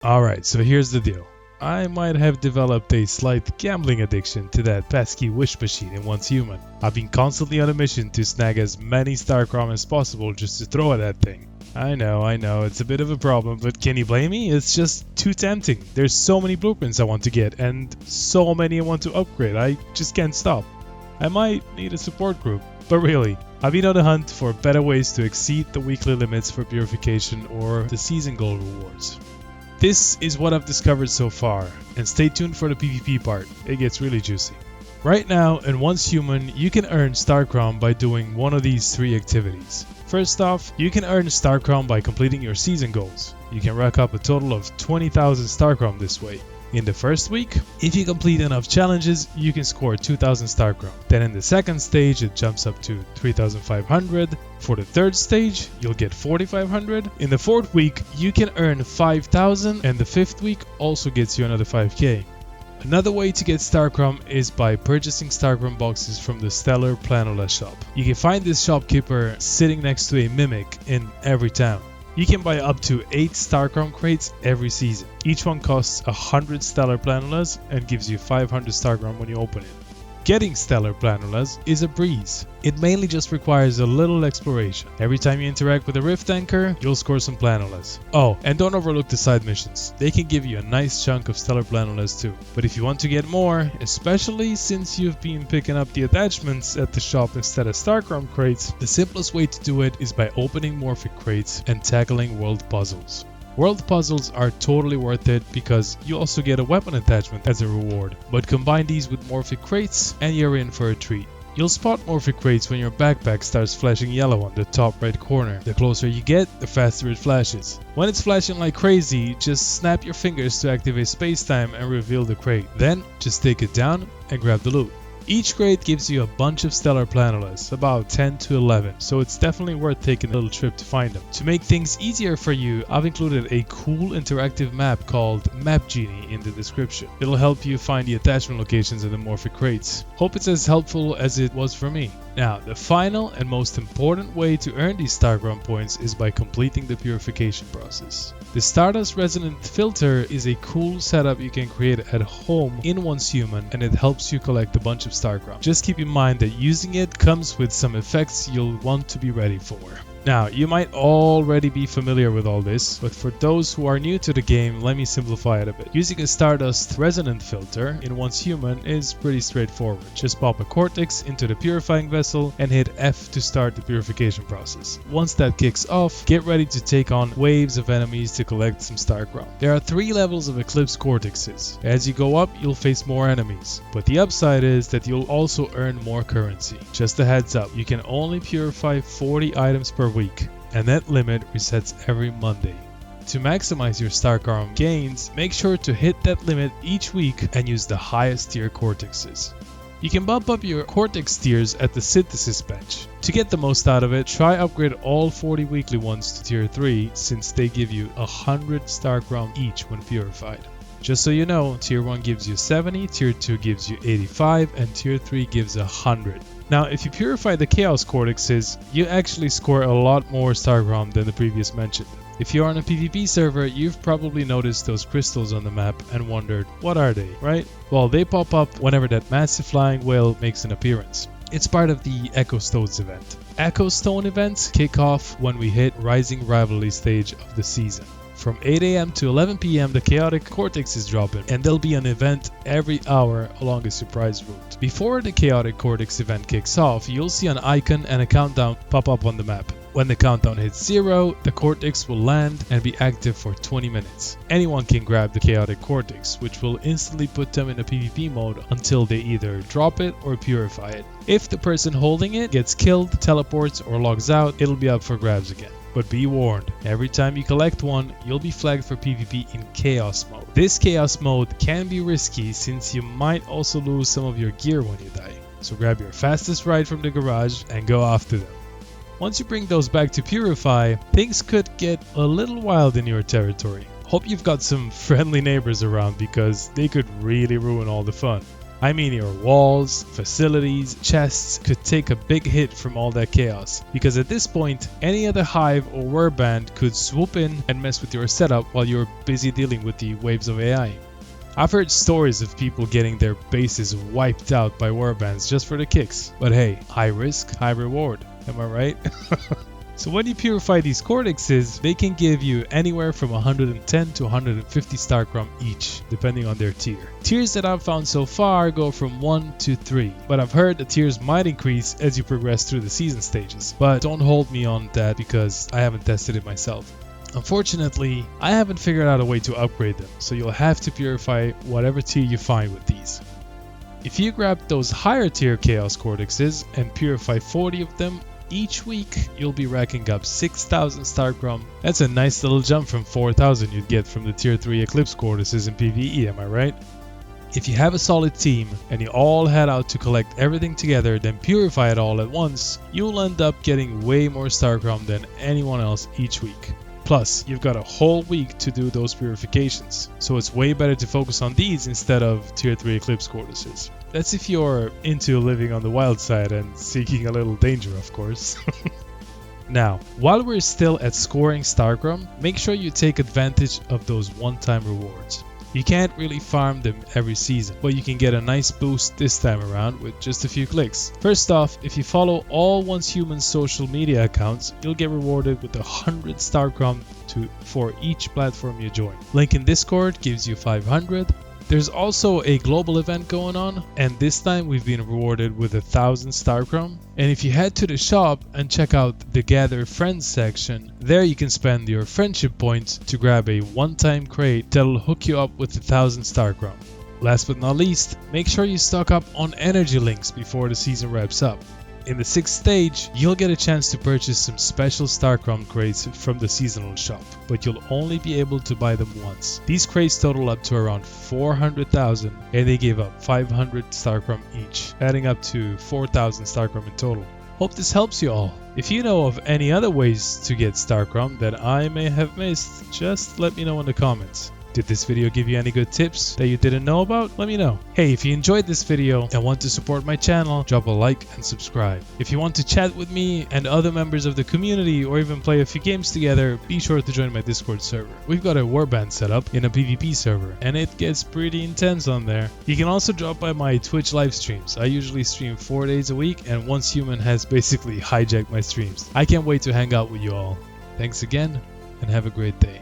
Alright, so here's the deal. I might have developed a slight gambling addiction to that pesky wish machine in Once Human. I've been constantly on a mission to snag as many Starcrom as possible just to throw at that thing. I know, it's a bit of a problem, but can you blame me? It's just too tempting. There's so many blueprints I want to get, and so many I want to upgrade, I just can't stop. I might need a support group, but really, I've been on the hunt for better ways to exceed the weekly limits for purification or the season goal rewards. This is what I've discovered so far, and stay tuned for the PvP part, it gets really juicy. Right now, in Once Human, you can earn Starcrom by doing one of these three activities. First off, you can earn Starcrom by completing your season goals. You can rack up a total of 20,000 Starcrom this way. In the first week, if you complete enough challenges, you can score 2,000 Starcrom. Then in the second stage, it jumps up to 3,500. For the third stage, you'll get 4,500. In the fourth week, you can earn 5,000, and the fifth week also gets you another 5k. Another way to get Starcrom is by purchasing Starcrom boxes from the Stellar Planeras shop. You can find this shopkeeper sitting next to a mimic in every town. You can buy up to 8 Starcrom crates every season. Each one costs 100 Stellar Planeras and gives you 500 Starcrom when you open it. Getting Stellar Planeras is a breeze. It mainly just requires a little exploration. Every time you interact with a rift anchor, you'll score some Planeras. Oh, and don't overlook the side missions. They can give you a nice chunk of Stellar Planeras too. But if you want to get more, especially since you've been picking up the attachments at the shop instead of Starcrom crates, the simplest way to do it is by opening Morphic crates and tackling world puzzles. World puzzles are totally worth it because you also get a weapon attachment as a reward, but combine these with Morphic crates and you're in for a treat. You'll spot Morphic crates when your backpack starts flashing yellow on the top right corner. The closer you get, the faster it flashes. When it's flashing like crazy, just snap your fingers to activate spacetime and reveal the crate. Then just take it down and grab the loot. Each crate gives you a bunch of Stellar Planeras, about 10 to 11, so it's definitely worth taking a little trip to find them. To make things easier for you, I've included a cool interactive map called Map Genie in the description. It'll help you find the attachment locations in the Morphic crates. Hope it's as helpful as it was for me. Now, the final and most important way to earn these Starcrom points is by completing the purification process. The Stardust Resonant Filter is a cool setup you can create at home in Once Human, and it helps you collect a bunch of Starcrom. Just keep in mind that using it comes with some effects you'll want to be ready for. Now, you might already be familiar with all this, but for those who are new to the game, let me simplify it a bit. Using a Stardust Resonant Filter in Once Human is pretty straightforward. Just pop a Cortex into the purifying vessel and hit F to start the purification process. Once that kicks off, get ready to take on waves of enemies to collect some Starcrom. There are 3 levels of Eclipse Cortexes. As you go up, you'll face more enemies, but the upside is that you'll also earn more currency. Just a heads up, you can only purify 40 items per week, and that limit resets every Monday. To maximize your Starcrom gains, make sure to hit that limit each week and use the highest tier Cortexes. You can bump up your Cortex tiers at the synthesis bench. To get the most out of it, try upgrade all 40 weekly ones to tier 3 since they give you 100 Starcrom each when purified. Just so you know, tier 1 gives you 70, tier 2 gives you 85, and tier 3 gives 100. Now, if you purify the Chaos Cortexes, you actually score a lot more Starcrom than the previous mentioned. If you're on a PvP server, you've probably noticed those crystals on the map and wondered, what are they, right? Well, they pop up whenever that massive flying whale makes an appearance. It's part of the Echo Stones event. Echo Stone events kick off when we hit Rising Rivalry stage of the season. From 8 AM to 11 PM, the Chaotic Cortex is dropping, and there'll be an event every hour along a surprise route. Before the Chaotic Cortex event kicks off, you'll see an icon and a countdown pop up on the map. When the countdown hits 0, the Cortex will land and be active for 20 minutes. Anyone can grab the Chaotic Cortex, which will instantly put them in a PvP mode until they either drop it or purify it. If the person holding it gets killed, teleports, or logs out, it'll be up for grabs again. But be warned, every time you collect one, you'll be flagged for PvP in Chaos mode. This Chaos mode can be risky since you might also lose some of your gear when you die. So grab your fastest ride from the garage and go after them. Once you bring those back to purify, things could get a little wild in your territory. Hope you've got some friendly neighbors around because they could really ruin all the fun. I mean your walls, facilities, chests could take a big hit from all that chaos, because at this point, any other hive or warband could swoop in and mess with your setup while you're busy dealing with the waves of AI. I've heard stories of people getting their bases wiped out by warbands just for the kicks, but hey, high risk, high reward, am I right? So when you purify these Cortexes, they can give you anywhere from 110 to 150 Starcrom each, depending on their tier. Tiers that I've found so far go from 1 to 3, but I've heard the tiers might increase as you progress through the season stages. But don't hold me on that because I haven't tested it myself. Unfortunately, I haven't figured out a way to upgrade them, so you'll have to purify whatever tier you find with these. If you grab those higher tier Chaos Cortexes and purify 40 of them, each week, you'll be racking up 6,000 Starcrom. That's a nice little jump from 4,000 you'd get from the tier 3 Eclipse Cortexes in PvE, am I right? If you have a solid team and you all head out to collect everything together, then purify it all at once, you'll end up getting way more Starcrom than anyone else each week. Plus, you've got a whole week to do those purifications, so it's way better to focus on these instead of tier 3 Eclipse Cortexes. That's if you're into living on the wild side and seeking a little danger, of course. Now, while we're still at scoring Starcrom, make sure you take advantage of those one-time rewards. You can't really farm them every season, but you can get a nice boost this time around with just a few clicks. First off, if you follow all Once Human social media accounts, you'll get rewarded with 100 Starcrom for each platform you join. Link in Discord gives you 500. There's also a global event going on, and this time we've been rewarded with 1,000 Starcrom. And if you head to the shop and check out the Gather Friends section, there you can spend your friendship points to grab a one-time crate that'll hook you up with 1,000 Starcrom. Last but not least, make sure you stock up on energy links before the season wraps up. In the 6th stage, you'll get a chance to purchase some special Starcrom crates from the seasonal shop, but you'll only be able to buy them once. These crates total up to around 400,000 and they give up 500 Starcrom each, adding up to 4,000 Starcrom in total. Hope this helps you all. If you know of any other ways to get Starcrom that I may have missed, just let me know in the comments. Did this video give you any good tips that you didn't know about? Let me know. Hey, if you enjoyed this video and want to support my channel, drop a like and subscribe. If you want to chat with me and other members of the community or even play a few games together, be sure to join my Discord server. We've got a warband set up in a PvP server and it gets pretty intense on there. You can also drop by my Twitch live streams. I usually stream 4 days a week and Once Human has basically hijacked my streams. I can't wait to hang out with you all. Thanks again and have a great day.